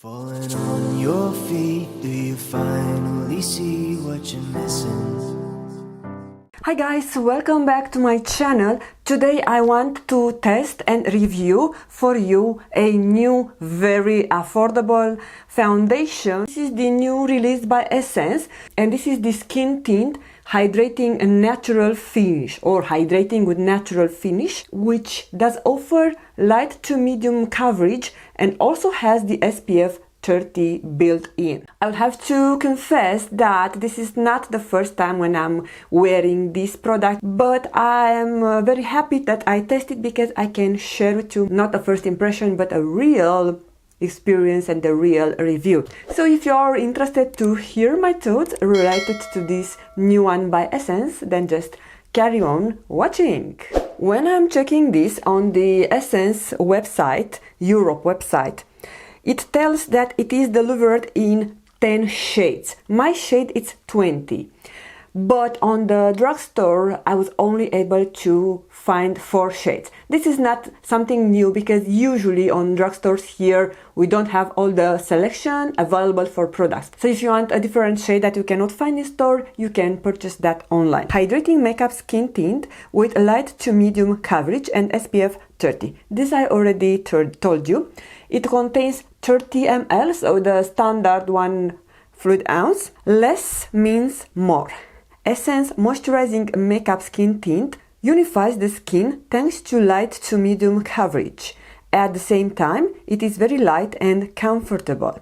Falling on your feet, do you finally see what you're missing? Hi guys, welcome back to my channel. Today I want to test and review for you a new, very affordable foundation. This is the new release by Essence, and this is the Skin Tint Hydrating Natural Finish, or Hydrating with Natural Finish, which does offer light to medium coverage and also has the SPF 30 built in. I'll have to confess that this is not the first time when I'm wearing this product, but I am very happy that I tested because I can share with you not a first impression but a real experience and a real review. So if you are interested to hear my thoughts related to this new one by Essence, then just carry on watching. When I'm checking this on the Essence website, Europe website, it tells that it is delivered in 10 shades. My shade is 20. But on the drugstore, I was only able to find 4 shades. This is not something new because usually on drugstores here, we don't have all the selection available for products. So if you want a different shade that you cannot find in store, you can purchase that online. Hydrating Makeup Skin Tint with light to medium coverage and SPF 30. This I already told you. It contains 30 ml, so the standard 1 fluid ounce. Less means more. Essence Moisturizing Makeup Skin Tint unifies the skin thanks to light to medium coverage. At the same time, it is very light and comfortable.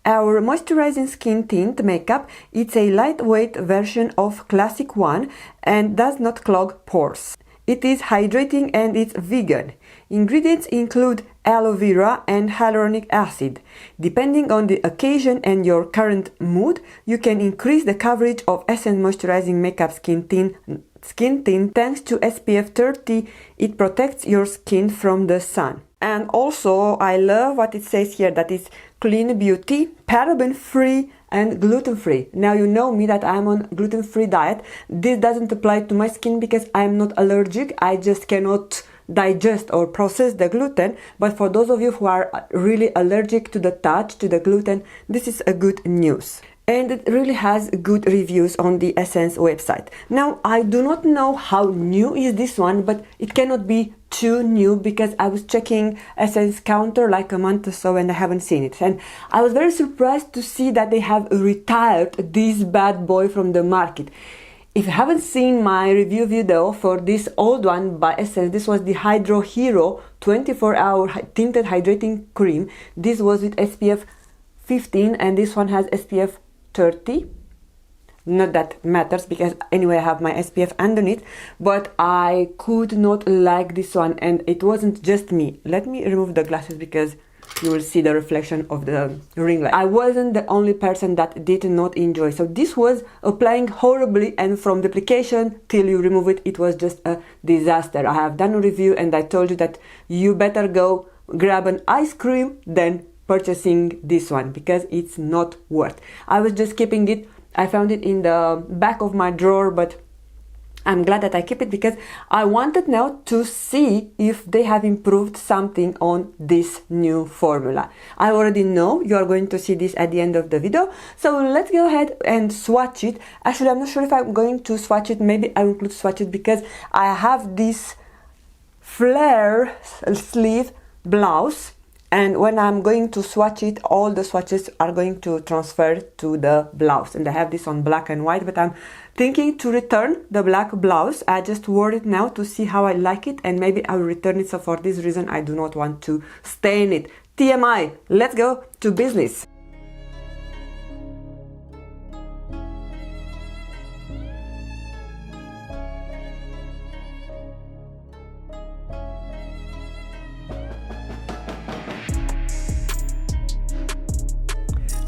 Our moisturizing skin tint makeup is a lightweight version of classic one and does not clog pores. It is hydrating and it's vegan. Ingredients include aloe vera and hyaluronic acid. Depending on the occasion and your current mood, you can increase the coverage of Essence Moisturizing Makeup Skin Tint. Thanks to SPF 30, it protects your skin from the sun. And also, I love what it says here, that it's clean beauty, paraben-free and gluten-free. Now you know me that I'm on gluten-free diet. This doesn't apply to my skin because I'm not allergic. I just cannot digest or process the gluten. But for those of you who are really allergic to the touch, to the gluten, this is a good news. And it really has good reviews on the Essence website. Now, I do not know how new is this one, but it cannot be too new because I was checking Essence counter like a month or so and I haven't seen it. And I was very surprised to see that they have retired this bad boy from the market. If you haven't seen my review video for this old one by Essence, this was the Hydro Hero 24-hour tinted hydrating cream. This was with SPF 15 and this one has SPF 30. Not that matters because anyway I have my SPF underneath, but I could not like this one and it wasn't just me. Let me remove the glasses because you will see the reflection of the ring light. I wasn't the only person that did not enjoy. So this was applying horribly, and from the application till you remove it, it was just a disaster. I have done a review and I told you that you better go grab an ice cream than purchasing this one because it's not worth. I was just keeping it. I found it in the back of my drawer, but I'm glad that I keep it because I wanted now to see if they have improved something on this new formula. I already know you are going to see this at the end of the video, so let's go ahead and swatch it. Actually, I'm not sure if I'm going to swatch it. Maybe I will include swatch it because I have this flare sleeve blouse. And when I'm going to swatch it, all the swatches are going to transfer to the blouse. And I have this on black and white, but I'm thinking to return the black blouse. I just wore it now to see how I like it, and maybe I will return it. So for this reason, I do not want to stain it. TMI, let's go to business.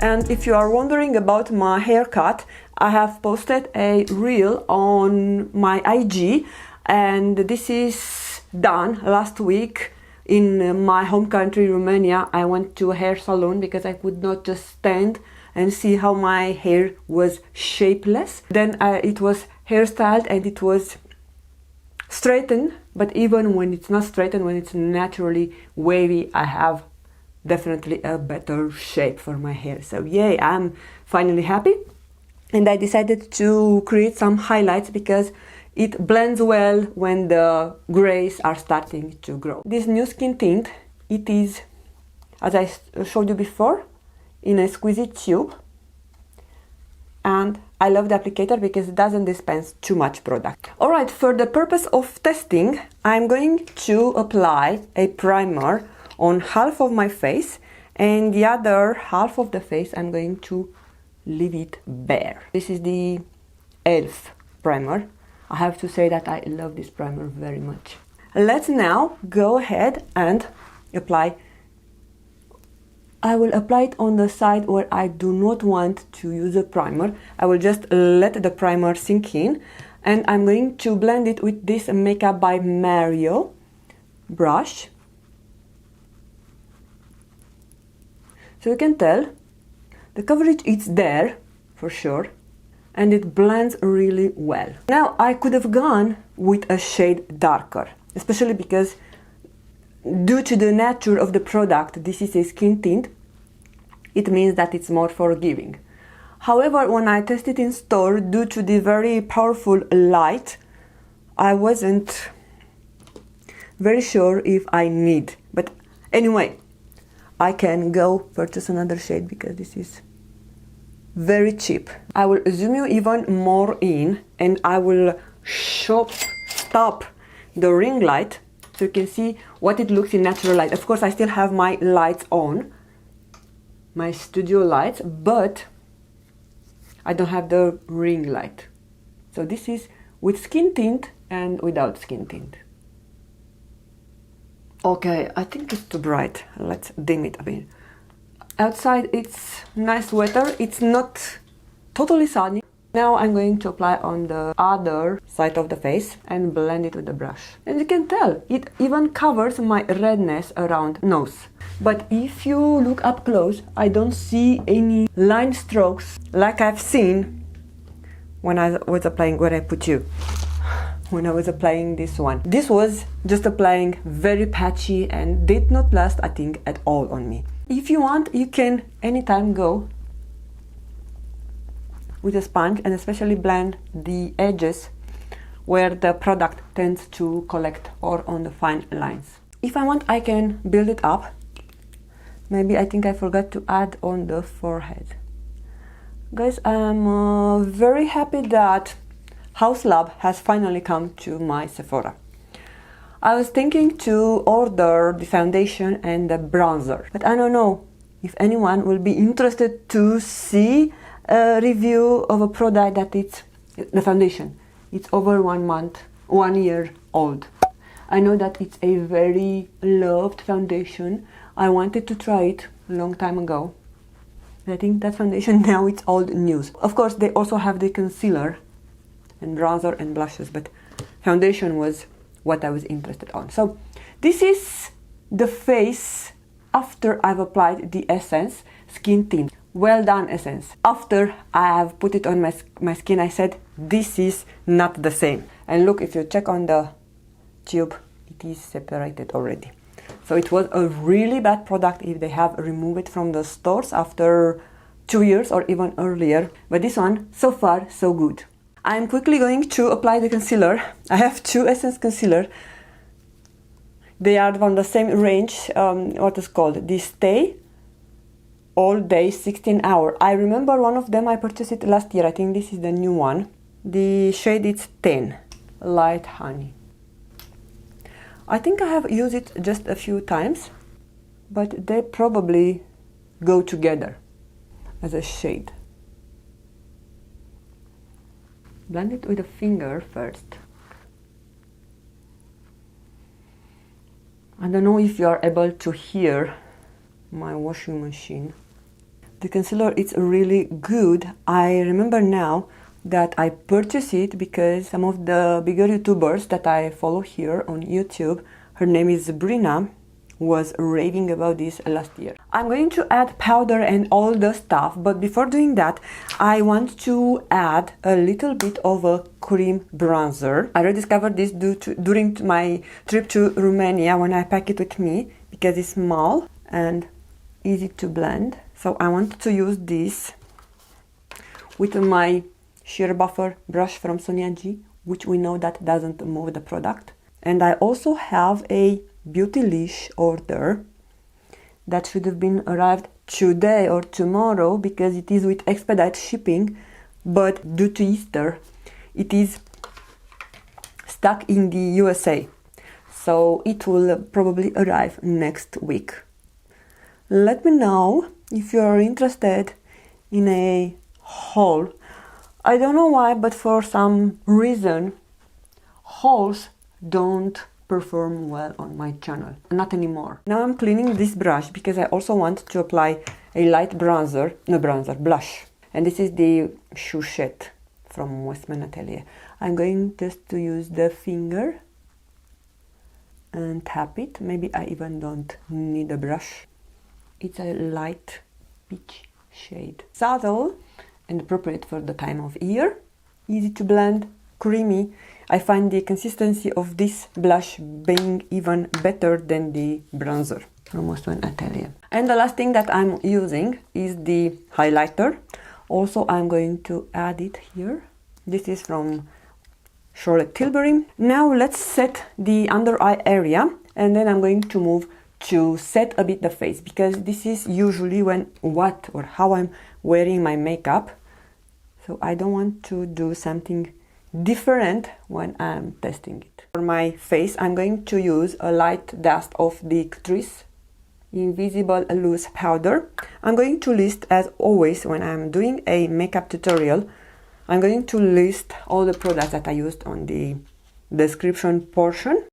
And if you are wondering about my haircut, I have posted a reel on my IG, and this is done last week in my home country, Romania. I went to a hair salon because I could not just stand and see how my hair was shapeless. Then it was hairstyled and it was straightened, but even when it's not straightened, when it's naturally wavy, I have definitely a better shape for my hair. So yay, I'm finally happy. And I decided to create some highlights because it blends well when the grays are starting to grow. This new skin tint, it is, as I showed you before, in a squeezy tube. And I love the applicator because it doesn't dispense too much product. Alright, for the purpose of testing, I'm going to apply a primer on half of my face, and the other half of the face I'm going to leave it bare. This is the E.L.F primer. I have to say that I love this primer very much. Let's now go ahead and apply. I will apply it on the side where I do not want to use a primer. I will just let the primer sink in, and I'm going to blend it with this Makeup by Mario brush. So you can tell the coverage is there for sure, and it blends really well. Now I could have gone with a shade darker, especially because due to the nature of the product, this is a skin tint, it means that it's more forgiving. However, when I tested in store, due to the very powerful light, I wasn't very sure if I need. But anyway, I can go purchase another shade because this is very cheap. I will zoom you even more in, and I will stop the ring light so you can see what it looks in natural light. Of course, I still have my lights on, my studio lights, but I don't have the ring light. So this is with skin tint and without skin tint. Okay, I think it's too bright. Let's dim it a bit. Outside it's nice weather. It's not totally sunny. Now I'm going to apply on the other side of the face and blend it with the brush. And you can tell, it even covers my redness around nose. But if you look up close, I don't see any line strokes like I've seen when I was applying, when I was applying this one. This was just applying very patchy and did not last, I think, at all on me. If you want, you can anytime go with a sponge and especially blend the edges where the product tends to collect or on the fine lines. If I want, I can build it up. Maybe I think I forgot to add on the forehead. Guys, I'm very happy that House Lab has finally come to my Sephora. I was thinking to order the foundation and the bronzer, but I don't know if anyone will be interested to see a review of a product that it's the foundation. It's over 1 year old. I know that it's a very loved foundation. I wanted to try it a long time ago. I think that foundation now it's old news. Of course, they also have the concealer and bronzer and blushes, but foundation was what I was interested on. So this is the face after I've applied the Essence Skin Tint. Well done, Essence. After I have put it on my skin, I said this is not the same. And look, if you check on the tube, it is separated already. So it was a really bad product if they have removed it from the stores after 2 years or even earlier. But this one, so far, so good. I'm quickly going to apply the concealer. I have two Essence concealer. They are from the same range, what is called, the Stay All Day 16 Hour. I remember one of them, I purchased it last year. I think this is the new one. The shade is 10, Light Honey. I think I have used it just a few times, but they probably go together as a shade. Blend it with a finger first. I don't know if you are able to hear my washing machine. The concealer is really good. I remember now that I purchased it because some of the bigger YouTubers that I follow here on YouTube, her name is Brina, was raving about this last year. I'm going to add powder and all the stuff, but before doing that, I want to add a little bit of a cream bronzer. I rediscovered this during my trip to Romania when I packed it with me because it's small and easy to blend. So I want to use this with my sheer buffer brush from Sonia G, which we know that doesn't move the product. And I also have a Beautylish order that should have been arrived today or tomorrow because it is with expedite shipping, but due to Easter it is stuck in the USA, so it will probably arrive next week. Let me know if you are interested in a haul. I don't know why, but for some reason hauls don't perform well on my channel, not anymore. Now I'm cleaning this brush because I also want to apply a light blush, and this is the Chouchette from Westman Atelier. I'm going just to use the finger and tap it. Maybe I even don't need a brush. It's a light peach shade, subtle and appropriate for the time of year, easy to blend, creamy. I find the consistency of this blush being even better than the bronzer from Westman Atelier. And the last thing that I'm using is the highlighter. Also, I'm going to add it here. This is from Tilbury. Now let's set the under eye area, and then I'm going to move to set a bit the face, because this is usually how I'm wearing my makeup. So I don't want to do something different when I'm testing it. For my face, I'm going to use a light dust of the Catrice Invisible Loose Powder. I'm going to list, as always when I'm doing a makeup tutorial, I'm going to list all the products that I used on the description portion.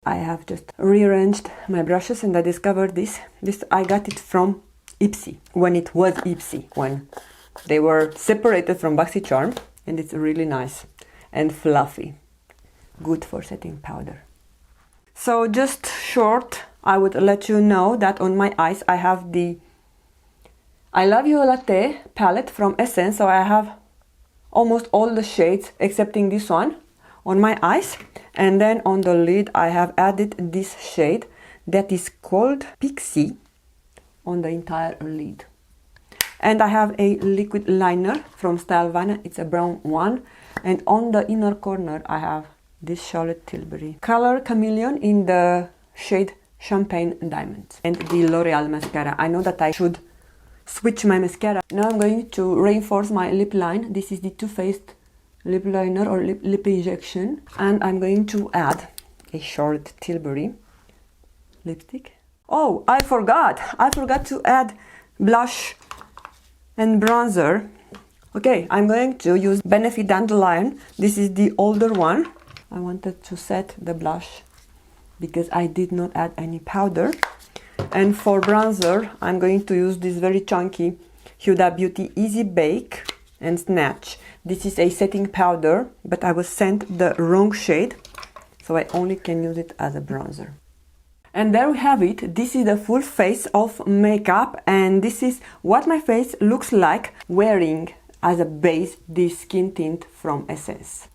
I have just rearranged my brushes and I discovered this. I got it from Ipsy, when it was Ipsy, when they were separated from BoxyCharm, and it's really nice and fluffy, good for setting powder. So just short, I would let you know that on my eyes I have the I Love You Latte palette from Essence, so I have almost all the shades excepting this one on my eyes, and then on the lid I have added this shade that is called Pixie on the entire lid. And I have a liquid liner from Stylevania, it's a brown one, and on the inner corner I have this Charlotte Tilbury color Chameleon in the shade Champagne Diamond, and the L'Oreal mascara. I know that I should switch my mascara. Now I'm going to reinforce my lip line. This is the Too Faced lip liner or lip injection, and I'm going to add a Charlotte Tilbury lipstick. Oh, I forgot to add blush and bronzer. Okay, I'm going to use Benefit Dandelion. This is the older one. I wanted to set the blush because I did not add any powder. And for bronzer, I'm going to use this very chunky Huda Beauty Easy Bake and Snatch. This is a setting powder, but I was sent the wrong shade, so I only can use it as a bronzer. And there we have it. This is the full face of makeup, and this is what my face looks like wearing as a base this skin tint from Essence.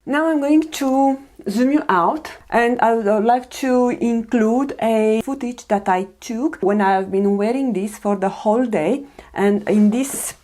Now I'm going to zoom you out, and I would like to include a footage that I took when I have been wearing this for the whole day. And in this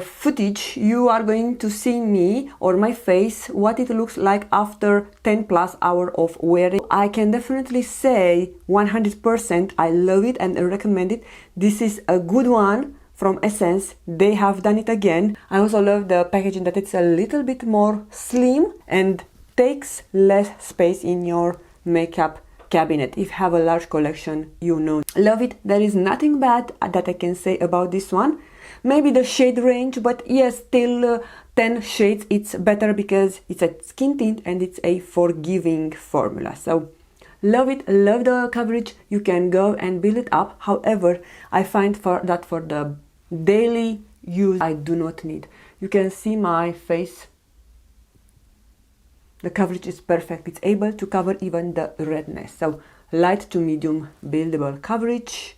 footage you are going to see me or my face, what it looks like after 10+ hours of wearing. I can definitely say 100% I love it and recommend it. This is a good one from Essence. They have done it again. I also love the packaging, that it's a little bit more slim and takes less space in your makeup cabinet. If you have a large collection, you know. Love it. There is nothing bad that I can say about this one. Maybe the shade range, but yes, still 10 shades it's better because it's a skin tint and it's a forgiving formula. So love it, love the coverage. You can go and build it up. However, I find for the daily use I do not need. You can see my face. The coverage is perfect. It's able to cover even the redness. So light to medium buildable coverage.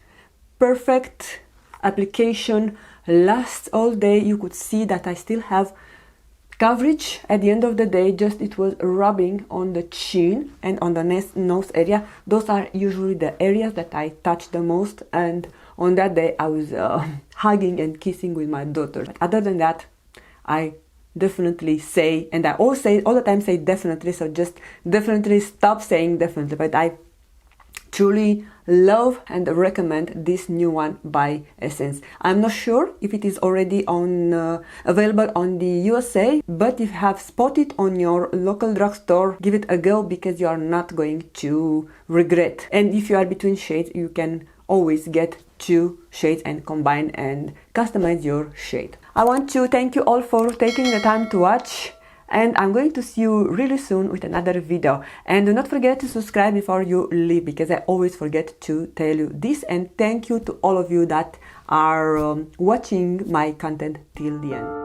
Perfect application. Lasts all day. You could see that I still have coverage at the end of the day. Just it was rubbing on the chin and on the nose area. Those are usually the areas that I touch the most, and on that day I was hugging and kissing with my daughter. But other than that, I definitely say, and I always say all the time, say definitely, so just definitely stop saying definitely. But I truly love and recommend this new one by Essence. I'm not sure if it is already on available on the USA, but if you have spotted on your local drugstore, give it a go, because you are not going to regret. And if you are between shades, you can always get 2 shades and combine and customize your shade. I want to thank you all for taking the time to watch, and I'm going to see you really soon with another video. And do not forget to subscribe before you leave, because I always forget to tell you this. And thank you to all of you that are watching my content till the end.